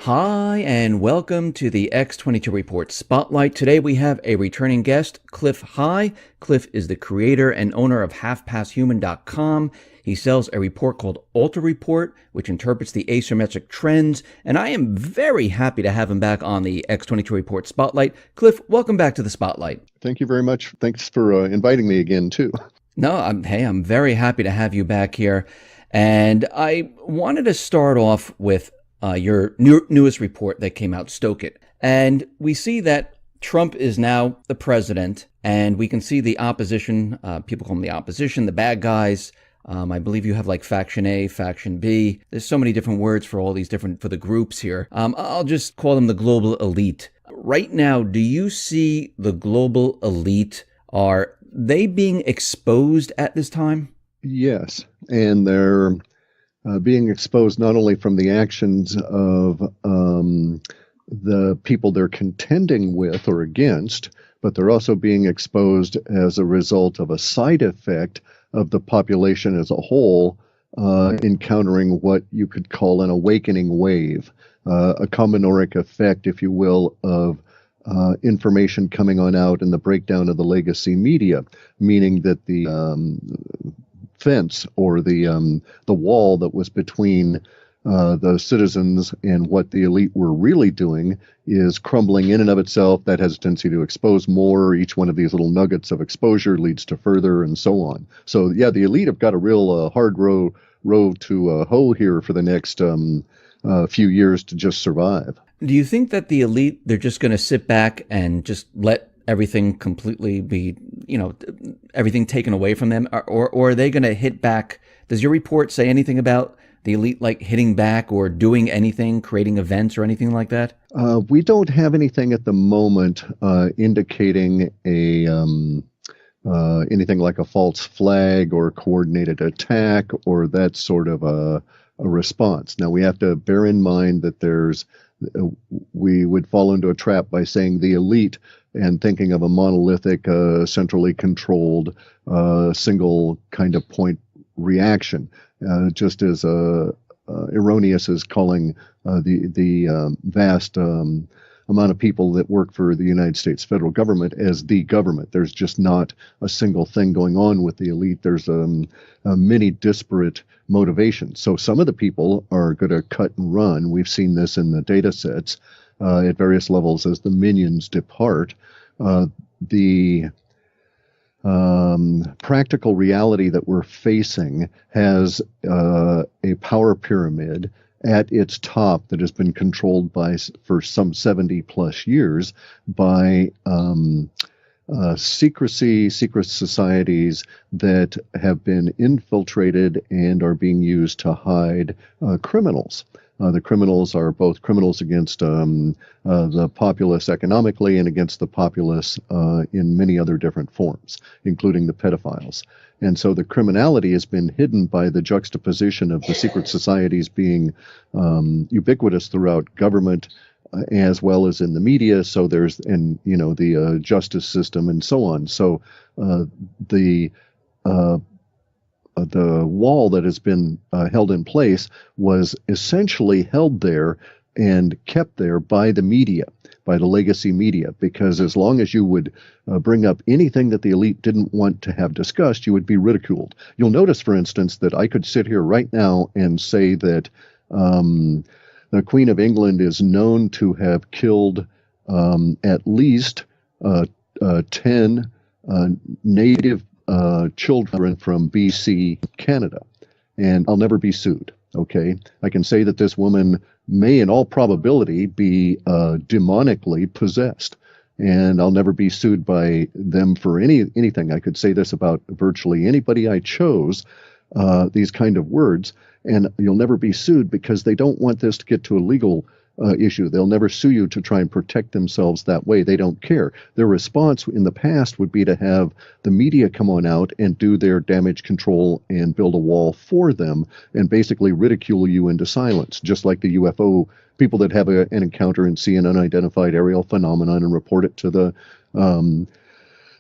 Hi, and welcome to the X22 Report Spotlight. Today we have a returning guest, Clif. Hi. Clif is the creator and owner of HalfPastHuman.com. He sells a report called Alter Report, which interprets the asymmetric trends, and I am very happy to have him back on the X22 Report Spotlight. Clif, welcome back to the Spotlight. Thank you very much. Thanks for inviting me again, too. No, I'm very happy to have you back here. And I wanted to start off with your newest report that came out, Stoke It. And we see that Trump is now the president, and we can see the opposition, people call them the opposition, the bad guys. I believe you have like Faction A, Faction B. There's so many different words for all these different, for the groups here. I'll just call them the global elite. Right now, do you see the global elite, are they being exposed at this time? Yes, and they're being exposed not only from the actions of the people they're contending with or against, but they're also being exposed as a result of a side effect of the population as a whole encountering what you could call an awakening wave, a combinoric effect, if you will, of information coming on out and the breakdown of the legacy media, meaning that the fence or the wall that was between the citizens and what the elite were really doing is crumbling in and of itself. That has a tendency to expose more. Each one of these little nuggets of exposure leads to further and so on. So yeah, the elite have got a real hard row to hoe here for the next few years to just survive. Do you think that the elite, they're just going to sit back and just let everything completely be, everything taken away from them? Or are they going to hit back? Does your report say anything about the elite like hitting back or doing anything, creating events or anything like that? We don't have anything at the moment indicating anything like a false flag or coordinated attack or that sort of a response. Now, we have to bear in mind that we would fall into a trap by saying the elite and thinking of a monolithic, centrally controlled, single kind of point reaction, just as erroneous as calling the vast amount of people that work for the United States federal government as the government. There's just not a single thing going on with the elite. There's many disparate motivations. So some of the people are going to cut and run. We've seen this in the data sets at various levels as the minions depart. The practical reality that we're facing has a power pyramid at its top that has been controlled for some 70 plus years by secret societies that have been infiltrated and are being used to hide criminals. The criminals are both criminals against the populace economically and against the populace in many other different forms, including the pedophiles. And so the criminality has been hidden by the juxtaposition of the secret societies being ubiquitous throughout government as well as in the media. So there's, and the justice system and so on. So the wall that has been held in place was essentially held there and kept there by the media, by the legacy media, because as long as you would bring up anything that the elite didn't want to have discussed, you would be ridiculed. You'll notice, for instance, that I could sit here right now and say that the Queen of England is known to have killed at least 10 native children from BC, Canada, and I'll never be sued. Okay, I can say that this woman may, in all probability, be demonically possessed, and I'll never be sued by them for anything. I could say this about virtually anybody I chose, these kind of words, and you'll never be sued because they don't want this to get to a legal issue. They'll never sue you to try and protect themselves that way. They don't care. Their response in the past would be to have the media come on out and do their damage control and build a wall for them and basically ridicule you into silence, just like the UFO people that have an encounter and see an unidentified aerial phenomenon and report it to the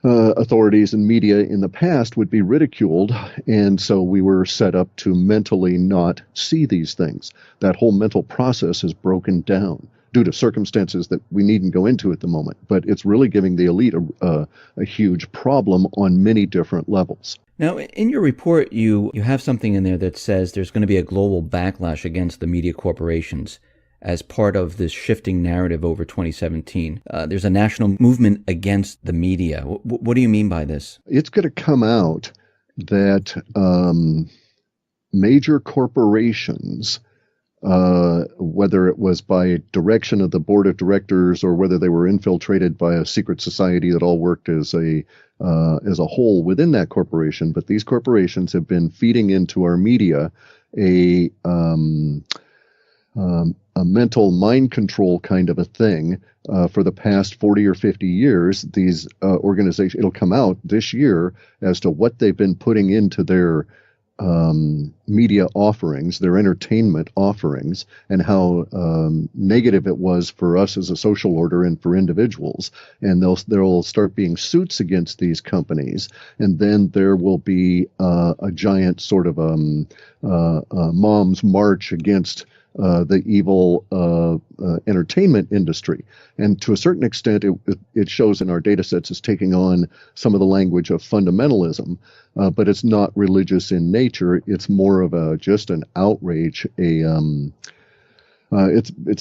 authorities and media in the past would be ridiculed, and so we were set up to mentally not see these things. That whole mental process is broken down due to circumstances that we needn't go into at the moment, but it's really giving the elite a huge problem on many different levels. Now, in your report, you have something in there that says there's going to be a global backlash against the media corporations as part of this shifting narrative over 2017. There's a national movement against the media. What do you mean by this? It's going to come out that major corporations, whether it was by direction of the board of directors or whether they were infiltrated by a secret society that all worked as a whole within that corporation, but these corporations have been feeding into our media a mental mind control kind of a thing for the past 40 or 50 years. These organizations, it'll come out this year as to what they've been putting into their media offerings, their entertainment offerings, and how negative it was for us as a social order and for individuals. And there'll start being suits against these companies, and then there will be a giant sort of mom's march against the evil entertainment industry. And to a certain extent, it shows in our data sets as taking on some of the language of fundamentalism, but it's not religious in nature. It's more of just an outrage. It's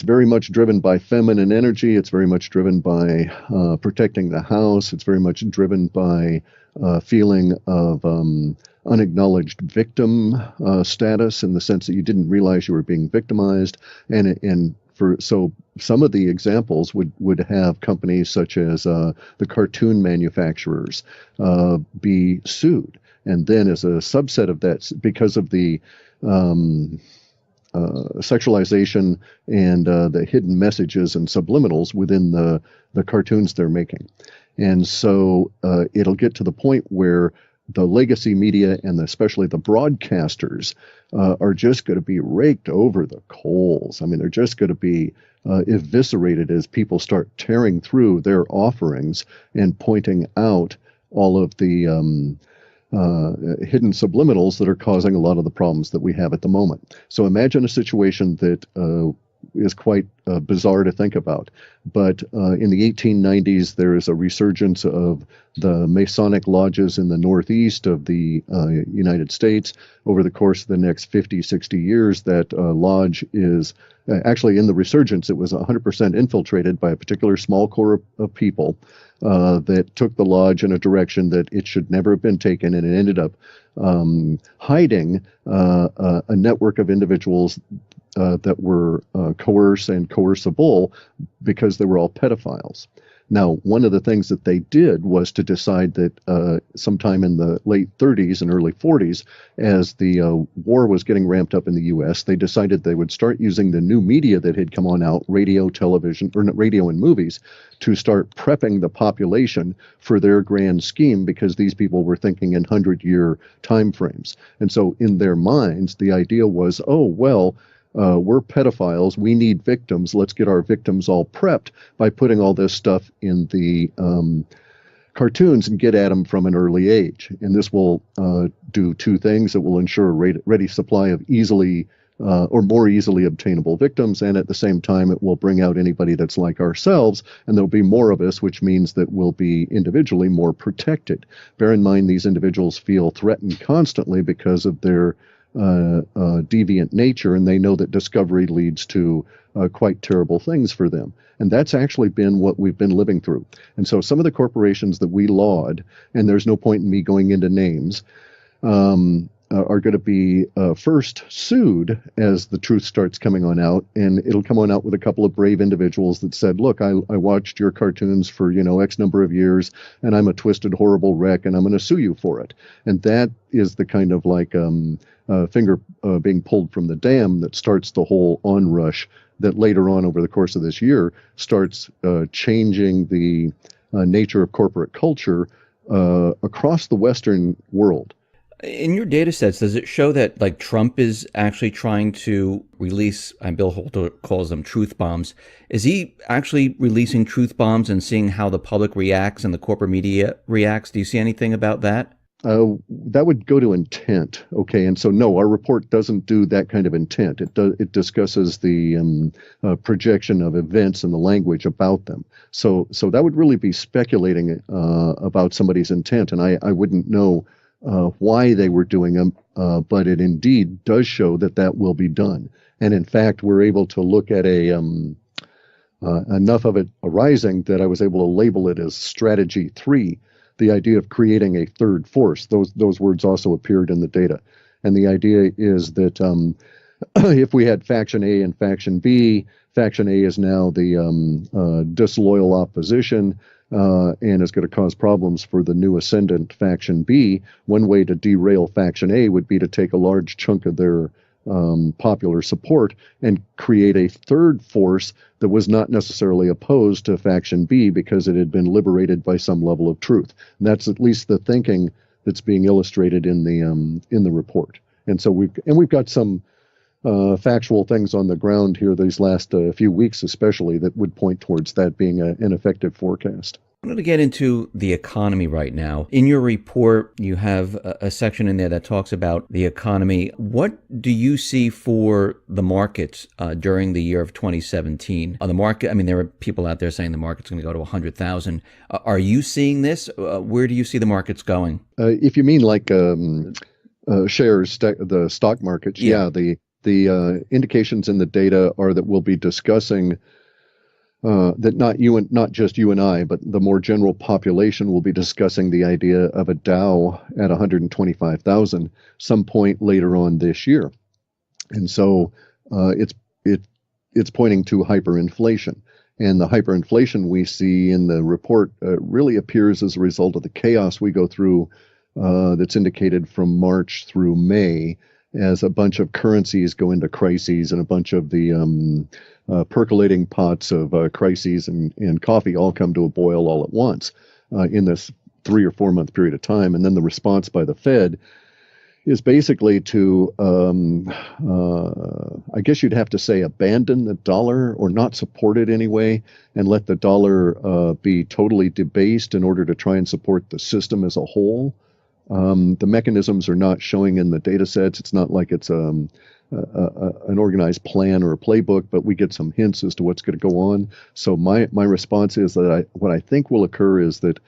very much driven by feminine energy. It's very much driven by protecting the house. It's very much driven by feeling of unacknowledged victim status, in the sense that you didn't realize you were being victimized. So some of the examples would have companies such as the cartoon manufacturers be sued. And then as a subset of that, because of the sexualization and the hidden messages and subliminals within the cartoons they're making. And so it'll get to the point where the legacy media and especially the broadcasters are just going to be raked over the coals. I mean, they're just going to be eviscerated as people start tearing through their offerings and pointing out all of the hidden subliminals that are causing a lot of the problems that we have at the moment. So imagine a situation that is quite bizarre to think about. But in the 1890s, there is a resurgence of the Masonic lodges in the northeast of the United States. Over the course of the next 50, 60 years, that lodge is actually, in the resurgence, it was 100% infiltrated by a particular small core of people that took the lodge in a direction that it should never have been taken, and it ended up hiding a network of individuals that were coerced and coercible because they were all pedophiles. Now, one of the things that they did was to decide that sometime in the late 30s and early 40s, as the war was getting ramped up in the U.S., they decided they would start using the new media that had come on out, radio, television, or radio and movies, to start prepping the population for their grand scheme, because these people were thinking in 100-year time frames. And so in their minds, the idea was, oh, well, we're pedophiles. We need victims. Let's get our victims all prepped by putting all this stuff in the cartoons and get at them from an early age. And this will do two things. It will ensure a ready supply of easily or more easily obtainable victims, and at the same time, it will bring out anybody that's like ourselves, and there'll be more of us, which means that we'll be individually more protected. Bear in mind, these individuals feel threatened constantly because of their deviant nature, and they know that discovery leads to quite terrible things for them. And that's actually been what we've been living through. And so some of the corporations that we laud, and there's no point in me going into names, are going to be first sued as the truth starts coming on out, and it'll come on out with a couple of brave individuals that said, look, I watched your cartoons for, X number of years, and I'm a twisted, horrible wreck, and I'm going to sue you for it. And that is the kind of like finger being pulled from the dam that starts the whole onrush that later on over the course of this year starts changing the nature of corporate culture across the Western world. In your data sets, does it show that like Trump is actually trying to release, and Bill Holter calls them truth bombs? Is he actually releasing truth bombs and seeing how the public reacts and the corporate media reacts? Do you see anything about that? That would go to intent. Okay, and so no, our report doesn't do that kind of intent. It discusses the projection of events and the language about them. So that would really be speculating about somebody's intent, and I wouldn't know why they were doing them, but it indeed does show that that will be done. And in fact, we're able to look at enough of it arising that I was able to label it as strategy 3, the idea of creating a third force. Those words also appeared in the data. And the idea is that if we had faction A and faction B, faction A is now the disloyal opposition and is going to cause problems for the new ascendant faction B. One way to derail faction A would be to take a large chunk of their popular support and create a third force that was not necessarily opposed to faction B because it had been liberated by some level of truth. And that's at least the thinking that's being illustrated in the report. And so we've got some factual things on the ground here these last few weeks, especially, that would point towards that being an effective forecast. I wanted to get into the economy right now. In your report, you have a section in there that talks about the economy. What do you see for the markets during the year of 2017? The market, I mean, there are people out there saying the market's going to go to 100,000. Are you seeing this? Where do you see the markets going? If you mean like shares, the stock markets, yeah, the indications in the data are that we'll be discussing that not just you and I, but the more general population will be discussing the idea of a Dow at 125,000 some point later on this year, and so it's pointing to hyperinflation, and the hyperinflation we see in the report really appears as a result of the chaos we go through that's indicated from March through May, as a bunch of currencies go into crises and a bunch of the percolating pots of crises and coffee all come to a boil all at once in this 3 or 4 month period of time. And then the response by the Fed is basically to, I guess you'd have to say, abandon the dollar or not support it anyway, and let the dollar be totally debased in order to try and support the system as a whole. The mechanisms are not showing in the data sets. It's not like it's an organized plan or a playbook, but we get some hints as to what's going to go on. So my response is that what I think will occur is that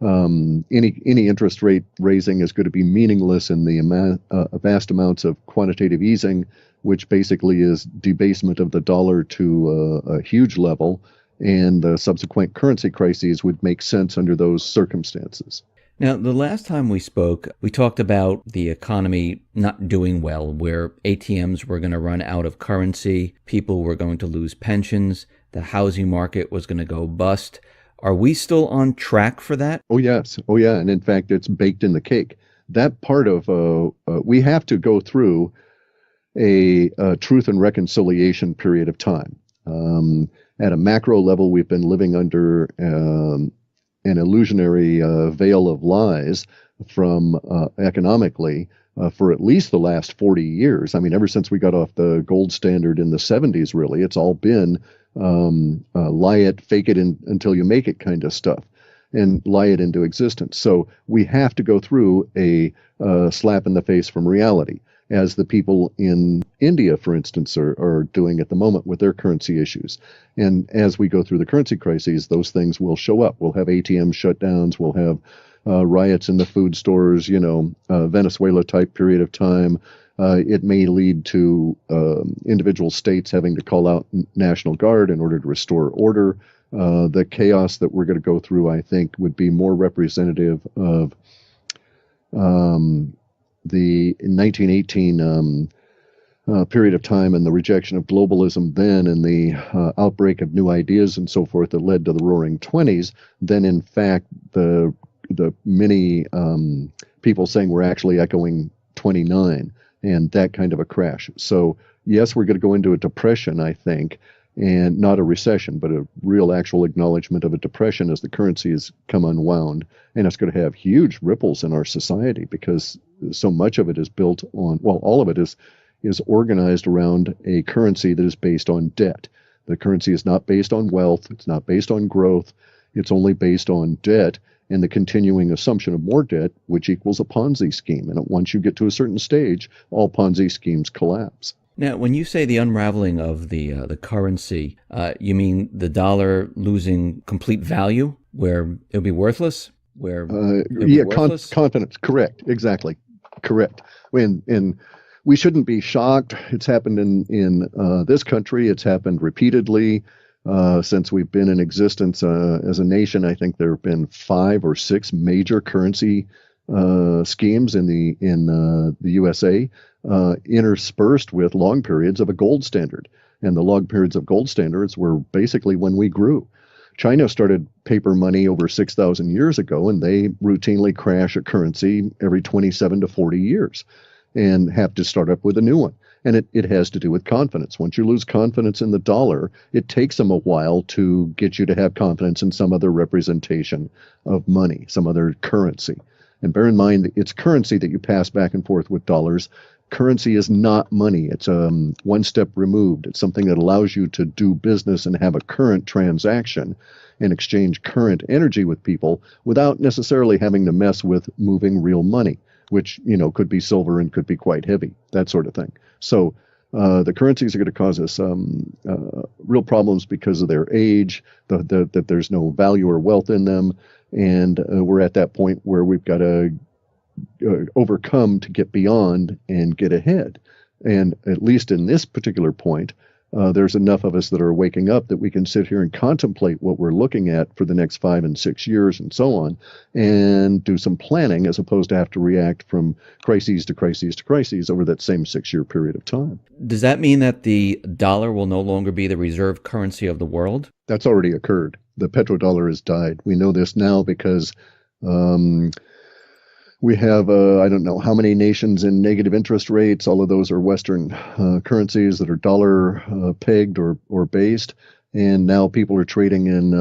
any interest rate raising is going to be meaningless in the vast amounts of quantitative easing, which basically is debasement of the dollar to a huge level, and the subsequent currency crises would make sense under those circumstances. Now, the last time we spoke, we talked about the economy not doing well, where ATMs were going to run out of currency, people were going to lose pensions, the housing market was going to go bust. Are we still on track for that? Oh, yes. Oh, yeah. And in fact, it's baked in the cake. That part of, we have to go through a truth and reconciliation period of time. At a macro level, we've been living under an illusionary veil of lies from economically for at least the last 40 years. I mean, ever since we got off the gold standard in the 70s, really, it's all been lie it, fake it until you make it kind of stuff, and lie it into existence. So we have to go through a slap in the face from reality, as the people in India, for instance, are doing at the moment with their currency issues. And as we go through the currency crises, those things will show up. We'll have ATM shutdowns, we'll have riots in the food stores, Venezuela-type period of time. It may lead to individual states having to call out National Guard in order to restore order. The chaos that we're going to go through, I think, would be more representative of the 1918 period of time and the rejection of globalism then, and the outbreak of new ideas and so forth that led to the Roaring Twenties, than in fact the many people saying we're actually echoing 29 and that kind of a crash. So yes, we're going to go into a depression, I think, and not a recession, but a real actual acknowledgement of a depression as the currency has come unwound. And it's going to have huge ripples in our society because so much of it is built on, well, all of it is organized around a currency that is based on debt. The currency is not based on wealth. It's not based on growth. It's only based on debt and the continuing assumption of more debt, which equals a Ponzi scheme. And once you get to a certain stage, all Ponzi schemes collapse. Now, when you say the unraveling of the currency, you mean the dollar losing complete value, where it'll be worthless? Where it'll be worthless? Confidence. Correct. Exactly. Correct. And we shouldn't be shocked. It's happened in this country. It's happened repeatedly since we've been in existence as a nation. I think there have been 5 or 6 major currency schemes in the USA, interspersed with long periods of a gold standard. And the long periods of gold standards were basically when we grew. China started paper money over 6,000 years ago, and they routinely crash a currency every 27 to 40 years and have to start up with a new one. And it has to do with confidence. Once you lose confidence in the dollar, it takes them a while to get you to have confidence in some other representation of money, some other currency. And bear in mind, it's currency that you pass back and forth with dollars. Currency is not money. It's one step removed. It's something that allows you to do business and have a current transaction and exchange current energy with people without necessarily having to mess with moving real money, which, could be silver and could be quite heavy, that sort of thing. So the currencies are going to cause us real problems because of their age, that there's no value or wealth in them. And we're at that point where we've got to overcome to get beyond and get ahead. And at least in this particular point, there's enough of us that are waking up that we can sit here and contemplate what we're looking at for the next 5 and 6 years and so on, and do some planning as opposed to have to react from crises to crises to crises over that same 6-year period of time. Does that mean that the dollar will no longer be the reserve currency of the world? That's already occurred. The petrodollar has died. We know this now because we have, I don't know how many nations in negative interest rates. All of those are Western currencies that are dollar pegged or based. And now people are trading in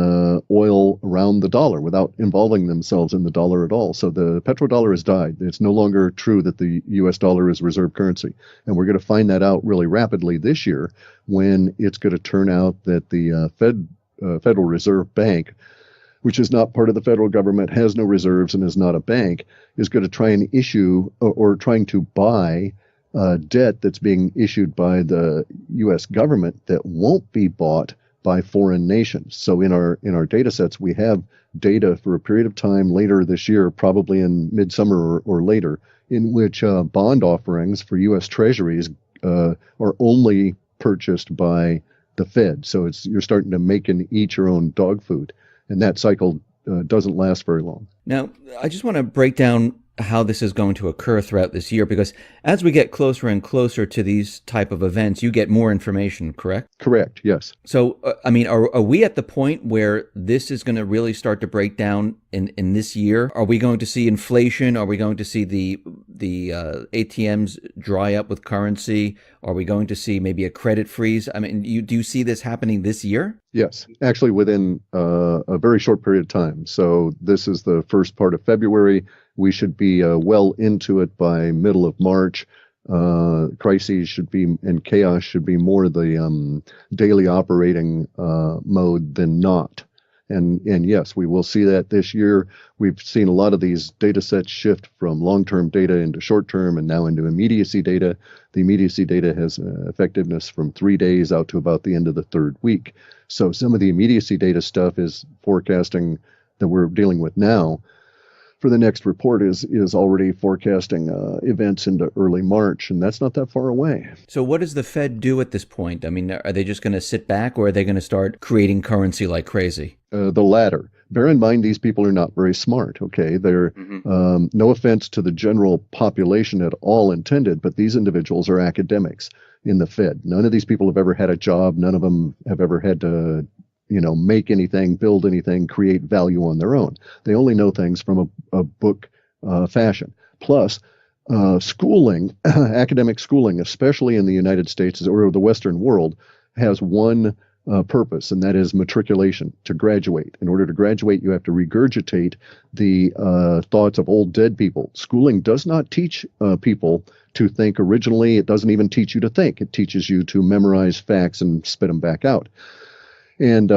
oil around the dollar without involving themselves in the dollar at all. So the petrodollar has died. It's no longer true that the U.S. dollar is reserve currency. And we're going to find that out really rapidly this year when it's going to turn out that the Federal Reserve Bank, which is not part of the federal government, has no reserves, and is not a bank, is going to try and issue or trying to buy debt that's being issued by the U.S. government that won't be bought by foreign nations. So in our data sets, we have data for a period of time later this year, probably in midsummer or later, in which bond offerings for U.S. Treasuries are only purchased by the Fed. So you're starting to make and eat your own dog food. And that cycle doesn't last very long. Now, I just want to break down how this is going to occur throughout this year, because as we get closer and closer to these type of events, you get more information, correct? Correct, yes. So, are we at the point where this is going to really start to break down in this year? Are we going to see inflation? Are we going to see the ATMs dry up with currency? Are we going to see maybe a credit freeze? Do you see this happening this year? Yes, actually within a very short period of time. So this is the first part of February. We should be well into it by middle of March. Crises should be, and chaos should be more the daily operating mode than not. And yes, we will see that this year. We've seen a lot of these data sets shift from long-term data into short-term and now into immediacy data. The immediacy data has effectiveness from 3 days out to about the end of the 3rd week. So some of the immediacy data stuff is forecasting that we're dealing with now for the next report is already forecasting events into early March, and that's not that far away. So what does the Fed do at this point? Are they just going to sit back, or are they going to start creating currency like crazy? The latter. Bear in mind, these people are not very smart, okay? They're, no offense to the general population at all intended, but these individuals are academics in the Fed. None of these people have ever had a job. None of them have ever had to make anything, build anything, create value on their own. They only know things from a book fashion. Plus, schooling, academic schooling, especially in the United States or the Western world, has one purpose, and that is matriculation, to graduate. In order to graduate, you have to regurgitate the thoughts of old dead people. Schooling does not teach people to think originally. It doesn't even teach you to think. It teaches you to memorize facts and spit them back out. And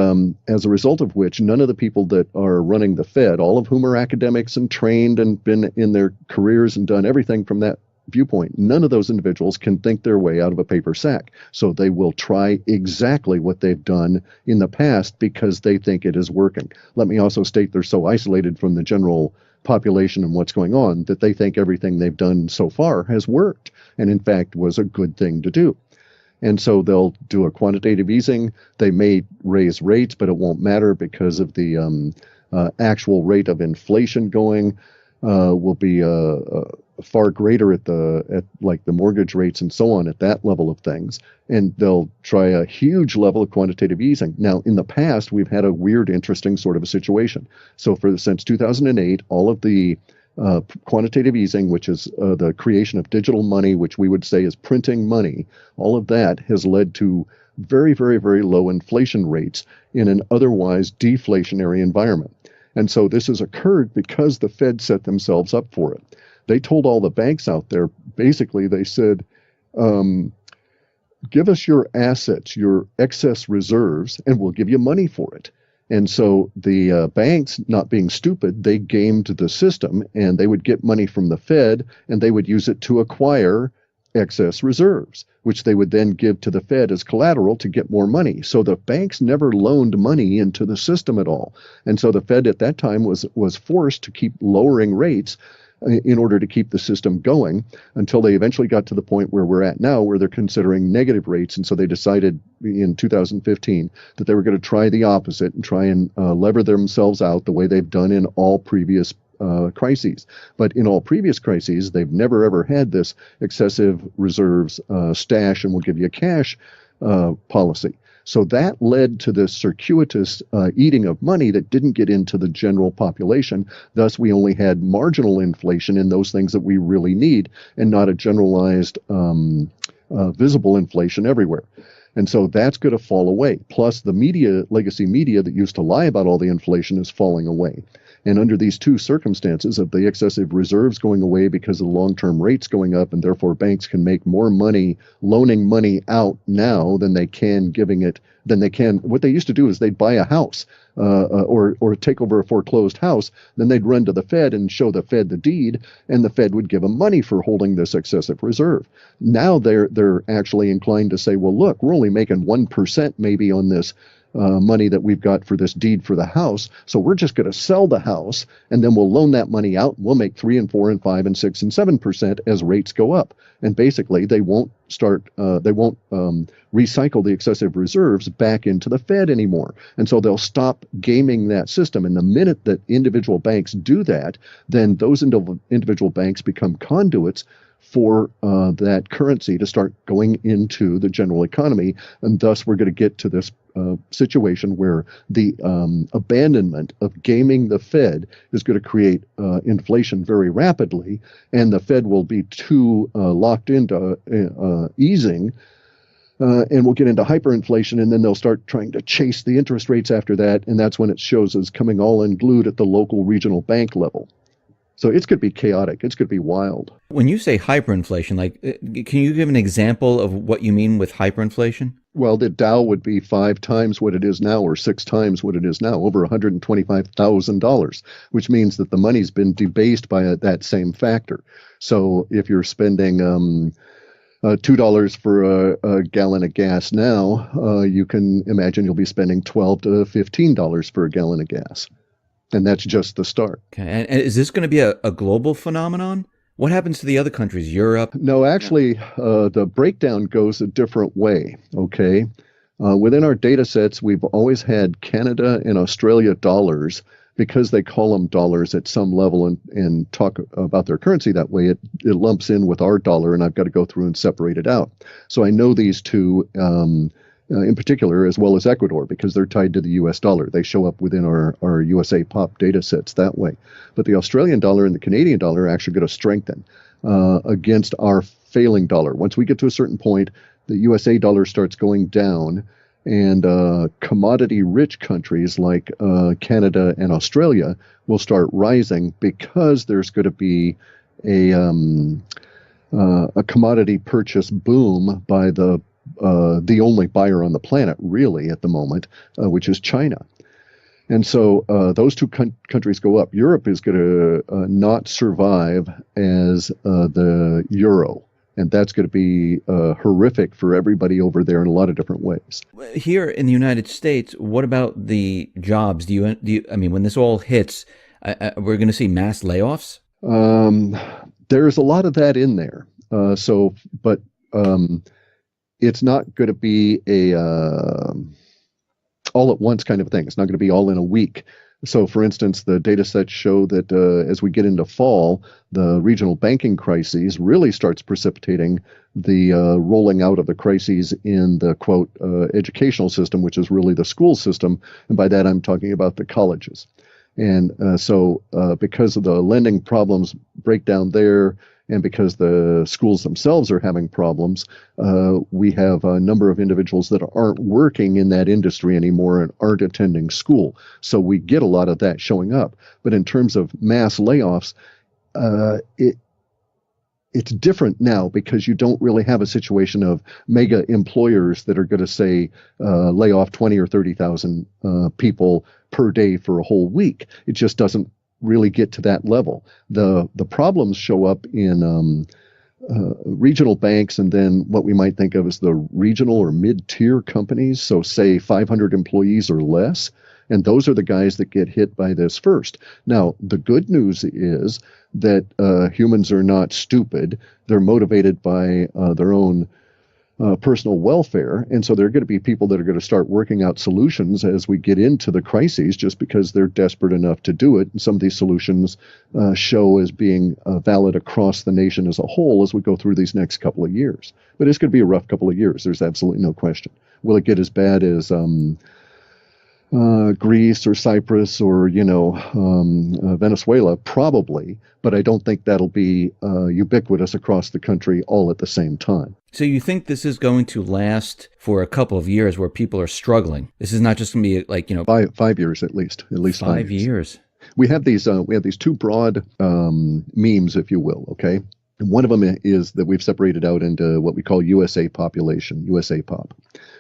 as a result of which, none of the people that are running the Fed, all of whom are academics and trained and been in their careers and done everything from that viewpoint, none of those individuals can think their way out of a paper sack. So they will try exactly what they've done in the past because they think it is working. Let me also state they're so isolated from the general population and what's going on that they think everything they've done so far has worked and in fact was a good thing to do. And so they'll do a quantitative easing. They may raise rates, but it won't matter because of the actual rate of inflation going will be far greater at like the mortgage rates and so on at that level of things. And they'll try a huge level of quantitative easing. Now, in the past, we've had a weird, interesting sort of a situation. So since 2008, all of the quantitative easing, which is the creation of digital money, which we would say is printing money, all of that has led to very, very, very low inflation rates in an otherwise deflationary environment. And so this has occurred because the Fed set themselves up for it. They told all the banks out there, basically, they said, give us your assets, your excess reserves, and we'll give you money for it. And so the banks, not being stupid, they gamed the system, and they would get money from the Fed, and they would use it to acquire excess reserves, which they would then give to the Fed as collateral to get more money. So the banks never loaned money into the system at all. And so the Fed at that time was forced to keep lowering rates in order to keep the system going until they eventually got to the point where we're at now, where they're considering negative rates. And so they decided in 2015 that they were going to try the opposite and try and lever themselves out the way they've done in all previous crises. But in all previous crises, they've never, ever had this excessive reserves stash and we'll give you cash policy. So that led to this circuitous eating of money that didn't get into the general population. Thus, we only had marginal inflation in those things that we really need and not a generalized visible inflation everywhere. And so that's going to fall away. Plus, the media, legacy media that used to lie about all the inflation is falling away. And under these two circumstances of the excessive reserves going away because of the long-term rates going up, and therefore banks can make more money loaning money out now than they can what they used to do is they'd buy a house or take over a foreclosed house. Then they'd run to the Fed and show the Fed the deed, and the Fed would give them money for holding this excessive reserve. Now they're actually inclined to say, well, look, we're only making 1% maybe on this money that we've got for this deed for the house. So we're just going to sell the house and then we'll loan that money out. And we'll make 3 and 4 and 5 and 6 and 7% as rates go up. And basically they won't recycle the excessive reserves back into the Fed anymore. And so they'll stop gaming that system. And the minute that individual banks do that, then those individual banks become conduits for that currency to start going into the general economy. And thus we're going to get to this situation where the abandonment of gaming the Fed is going to create inflation very rapidly, and the Fed will be too locked into easing, and we'll get into hyperinflation, and then they'll start trying to chase the interest rates after that, and that's when it shows as coming all unglued at the local regional bank level. So it's going to be chaotic. It's going to be wild. When you say hyperinflation, can you give an example of what you mean with hyperinflation? Well, the Dow would be 5 times what it is now, or 6 times what it is now, over $125,000, which means that the money's been debased by that same factor. So if you're spending $2 for a gallon of gas now, you can imagine you'll be spending $12 to $15 for a gallon of gas. And that's just the start. Okay. And is this going to be a global phenomenon? What happens to the other countries, Europe? No, actually, the breakdown goes a different way, okay? Within our data sets, we've always had Canada and Australia dollars because they call them dollars at some level and talk about their currency that way. It lumps in with our dollar, and I've got to go through and separate it out. So I know these two in particular, as well as Ecuador, because they're tied to the U.S. dollar. They show up within our USA POP data sets that way. But the Australian dollar and the Canadian dollar are actually going to strengthen against our failing dollar. Once we get to a certain point, the USA dollar starts going down, And commodity-rich countries like Canada and Australia will start rising because there's going to be a commodity purchase boom by the only buyer on the planet, really, at the moment, which is China. And so those two countries go up. Europe is going to not survive as the euro. And that's going to be horrific for everybody over there in a lot of different ways. Here in the United States, what about the jobs? I mean, when this all hits, we're going to see mass layoffs? There's a lot of that in there. But it's not going to be a all at once kind of thing. It's not going to be all in a week. So, for instance, the data sets show that as we get into fall, the regional banking crises really starts precipitating the rolling out of the crises in the, quote, educational system, which is really the school system. And by that, I'm talking about the colleges. And so because of the lending problems break down there, and because the schools themselves are having problems, we have a number of individuals that aren't working in that industry anymore and aren't attending school. So we get a lot of that showing up. But in terms of mass layoffs, it's different now because you don't really have a situation of mega employers that are going to say lay off 20 or 30,000 people per day for a whole week. It just doesn't really get to that level. The problems show up in regional banks and then what we might think of as the regional or mid-tier companies. So say 500 employees or less. And those are the guys that get hit by this first. Now, the good news is that humans are not stupid. They're motivated by their own personal welfare. And so there are going to be people that are going to start working out solutions as we get into the crises just because they're desperate enough to do it. And some of these solutions show as being valid across the nation as a whole as we go through these next couple of years. But it's going to be a rough couple of years. There's absolutely no question. Will it get as bad as Greece or Cyprus or, Venezuela? Probably, but I don't think that'll be ubiquitous across the country all at the same time. So you think this is going to last for a couple of years where people are struggling? This is not just going to be like, 5 years at least 5 years. We have these two broad memes, if you will, okay? And one of them is that we've separated out into what we call USA population, USA pop.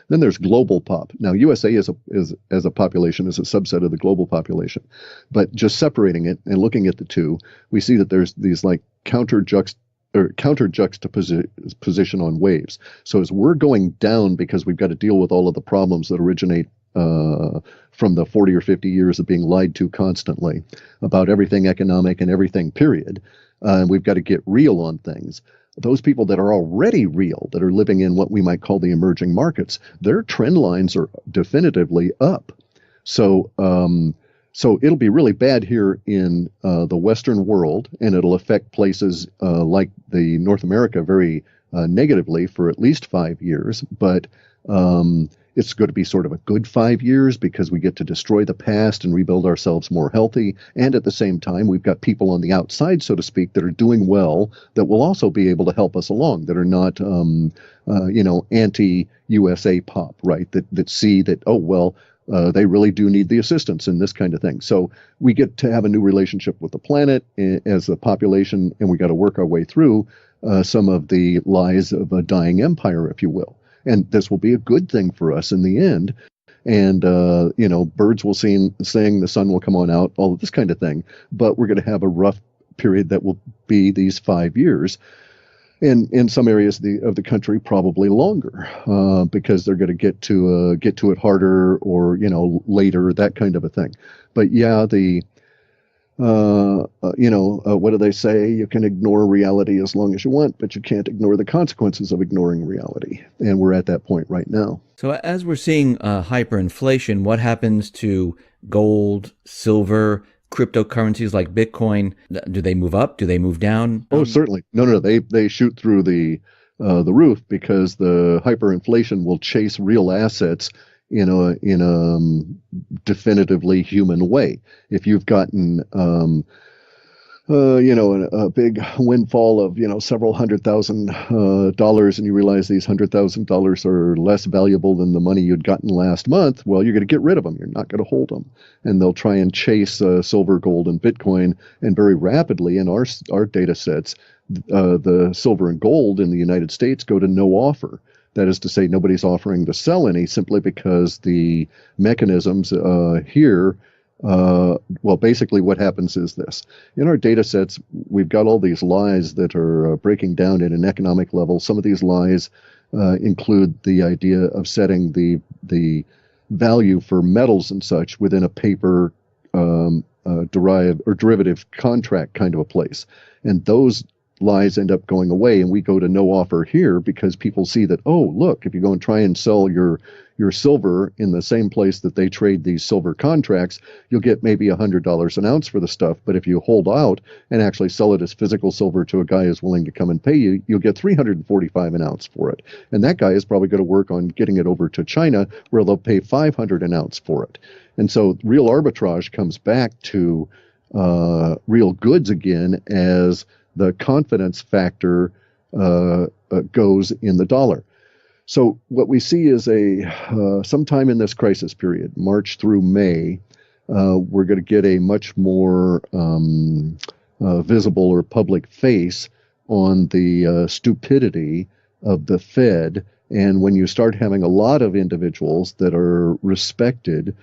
Then there's global pop. Now, USA as a population is a subset of the global population. But just separating it and looking at the two, we see that there's these like counter juxtaposition on waves. So as we're going down because we've got to deal with all of the problems that originate from the 40 or 50 years of being lied to constantly about everything economic and everything, period. And we've got to get real on things. Those people that are already real, that are living in what we might call the emerging markets, their trend lines are definitively up. So it'll be really bad here in the Western world, and it'll affect places like the North America very negatively for at least 5 years. But it's going to be sort of a good 5 years because we get to destroy the past and rebuild ourselves more healthy. And at the same time, we've got people on the outside, so to speak, that are doing well that will also be able to help us along, that are not, anti-USA pop, right? That see that, they really do need the assistance and this kind of thing. So we get to have a new relationship with the planet as a population, and we got to work our way through some of the lies of a dying empire, if you will. And this will be a good thing for us in the end. And, birds will sing, the sun will come on out, all of this kind of thing. But we're going to have a rough period that will be these 5 years. And in some areas of the country, probably longer, because they're going to get to it harder or, later, that kind of a thing. But yeah, what do they say? You can ignore reality as long as you want, but you can't ignore the consequences of ignoring reality. And we're at that point right now. So as we're seeing hyperinflation, what happens to gold, silver, cryptocurrencies like Bitcoin? Do they move up? Do they move down? Oh, certainly. No. They shoot through the roof because the hyperinflation will chase real assets in a definitively human way. If you've gotten a big windfall of, several $100,000, and you realize these $100,000 are less valuable than the money you'd gotten last month, well, you're going to get rid of them. You're not going to hold them. And they'll try and chase silver, gold, and Bitcoin. And very rapidly in our data sets, the silver and gold in the United States go to no offer. That is to say, nobody's offering to sell any simply because the mechanisms here well, basically what happens is this. In our data sets, we've got all these lies that are breaking down at an economic level. Some of these lies include the idea of setting the value for metals and such within a paper derived or derivative contract kind of a place. And those lies end up going away, and we go to no offer here because people see that, oh, look, if you go and try and sell your silver in the same place that they trade these silver contracts, you'll get maybe $100 an ounce for the stuff. But if you hold out and actually sell it as physical silver to a guy who's willing to come and pay you, you'll get $345 an ounce for it. And that guy is probably going to work on getting it over to China, where they'll pay $500 an ounce for it. And so real arbitrage comes back to real goods again as the confidence factor goes in the dollar. So what we see is sometime in this crisis period, March through May, we're going to get a much more visible or public face on the stupidity of the Fed. And when you start having a lot of individuals that are respected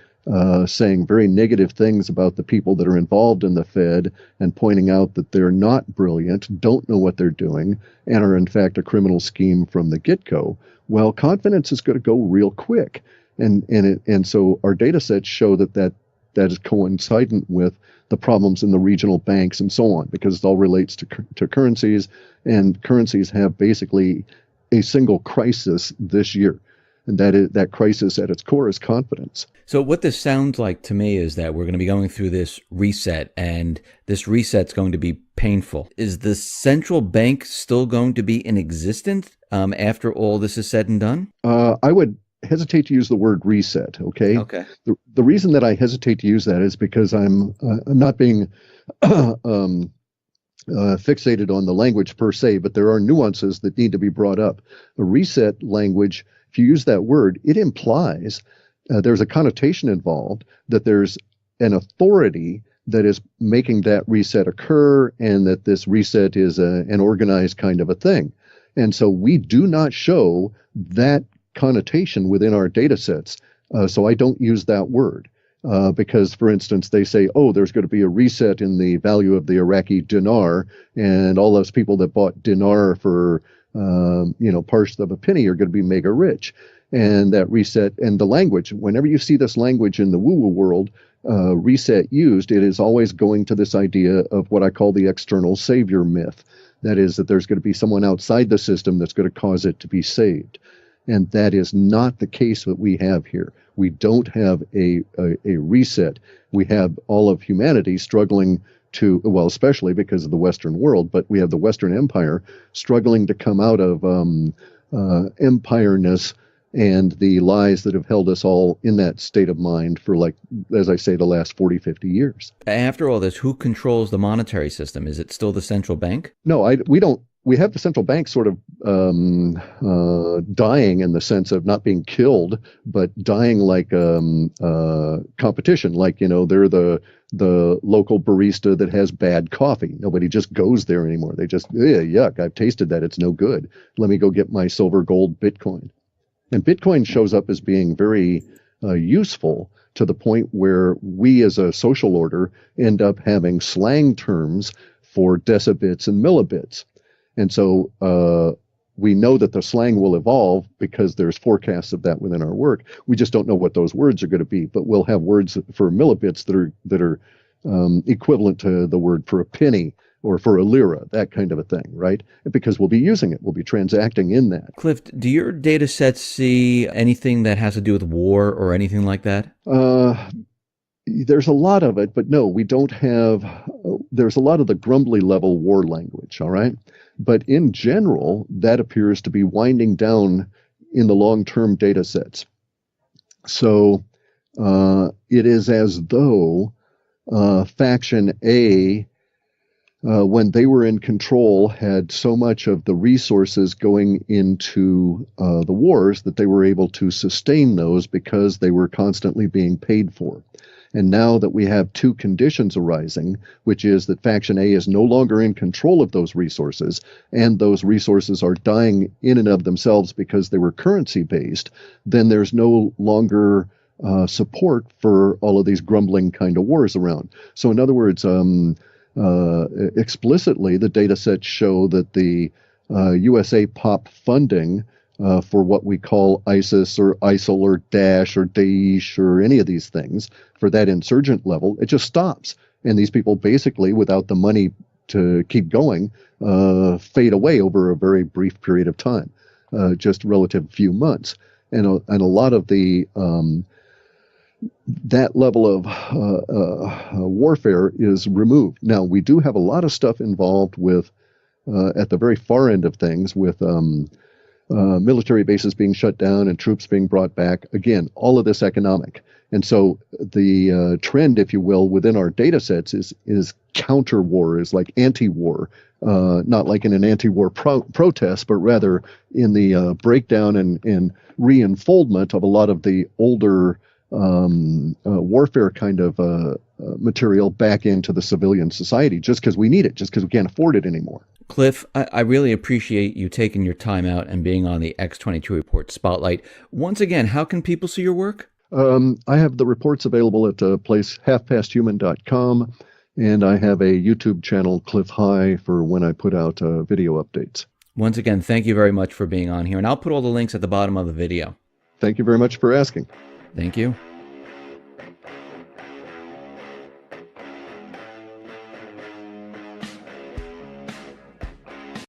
saying very negative things about the people that are involved in the Fed and pointing out that they're not brilliant, don't know what they're doing, and are in fact a criminal scheme from the get-go, well, confidence is going to go real quick. And so our data sets show that is coincident with the problems in the regional banks and so on, because it all relates to currencies, and currencies have basically a single crisis this year. And that crisis at its core is confidence. So what this sounds like to me is that we're going to be going through this reset, and this reset's going to be painful. Is the central bank still going to be in existence after all this is said and done? I would hesitate to use the word reset, okay? Okay. The reason that I hesitate to use that is because I'm not being fixated on the language per se, but there are nuances that need to be brought up. A reset language, if you use that word, it implies there's a connotation involved that there's an authority that is making that reset occur, and that this reset is an organized kind of a thing. And so we do not show that connotation within our data sets. So I don't use that word. Because, for instance, they say, oh, there's going to be a reset in the value of the Iraqi dinar, and all those people that bought dinar for, parts of a penny are going to be mega rich. And that reset, and the language, whenever you see this language in the woo-woo world, reset used, it is always going to this idea of what I call the external savior myth. That is, that there's going to be someone outside the system that's going to cause it to be saved. And that is not the case that we have here. We don't have a reset. We have all of humanity struggling to, well, especially because of the Western world, but we have the Western Empire struggling to come out of empireness and the lies that have held us all in that state of mind for, like, as I say, the last 40, 50 years. After all this, who controls the monetary system? Is it still the central bank? No, we don't. We have the central bank sort of dying in the sense of not being killed, but dying like competition. Like, they're the local barista that has bad coffee. Nobody just goes there anymore. They just, yuck, I've tasted that. It's no good. Let me go get my silver, gold, Bitcoin. And Bitcoin shows up as being very useful to the point where we as a social order end up having slang terms for decibits and millibits. And so we know that the slang will evolve because there's forecasts of that within our work. We just don't know what those words are going to be, but we'll have words for millibits that are equivalent to the word for a penny or for a lira, that kind of a thing, right? Because we'll be using it. We'll be transacting in that. Cliff, do your data sets see anything that has to do with war or anything like that? There's a lot of it, but no, we don't have, there's a lot of the grumbly level war language, all right? But in general, that appears to be winding down in the long-term data sets. So it is as though Faction A when they were in control, had so much of the resources going into the wars that they were able to sustain those because they were constantly being paid for. And now that we have two conditions arising, which is that Faction A is no longer in control of those resources, and those resources are dying in and of themselves because they were currency based, then there's no longer support for all of these grumbling kind of wars around. So, in other words, explicitly, the data sets show that the USA POP funding for what we call ISIS or ISIL or Daesh or Daesh or any of these things for that insurgent level, it just stops. And these people basically, without the money to keep going, fade away over a very brief period of time, just relative few months. And a lot of the that level of warfare is removed. Now, we do have a lot of stuff involved with, at the very far end of things, with military bases being shut down and troops being brought back. Again, all of this economic. And so the trend, if you will, within our data sets is counter-war, is like anti-war, not like in an anti-war protest, but rather in the breakdown and re-enfoldment of a lot of the older warfare kind of material back into the civilian society just because we need it, just because we can't afford it anymore. Cliff, I really appreciate you taking your time out and being on the X-22 Report Spotlight. Once again, how can people see your work? I have the reports available at a place, halfpasthuman.com, and I have a YouTube channel, Clif High, for when I put out video updates. Once again, thank you very much for being on here, and I'll put all the links at the bottom of the video. Thank you very much for asking. Thank you.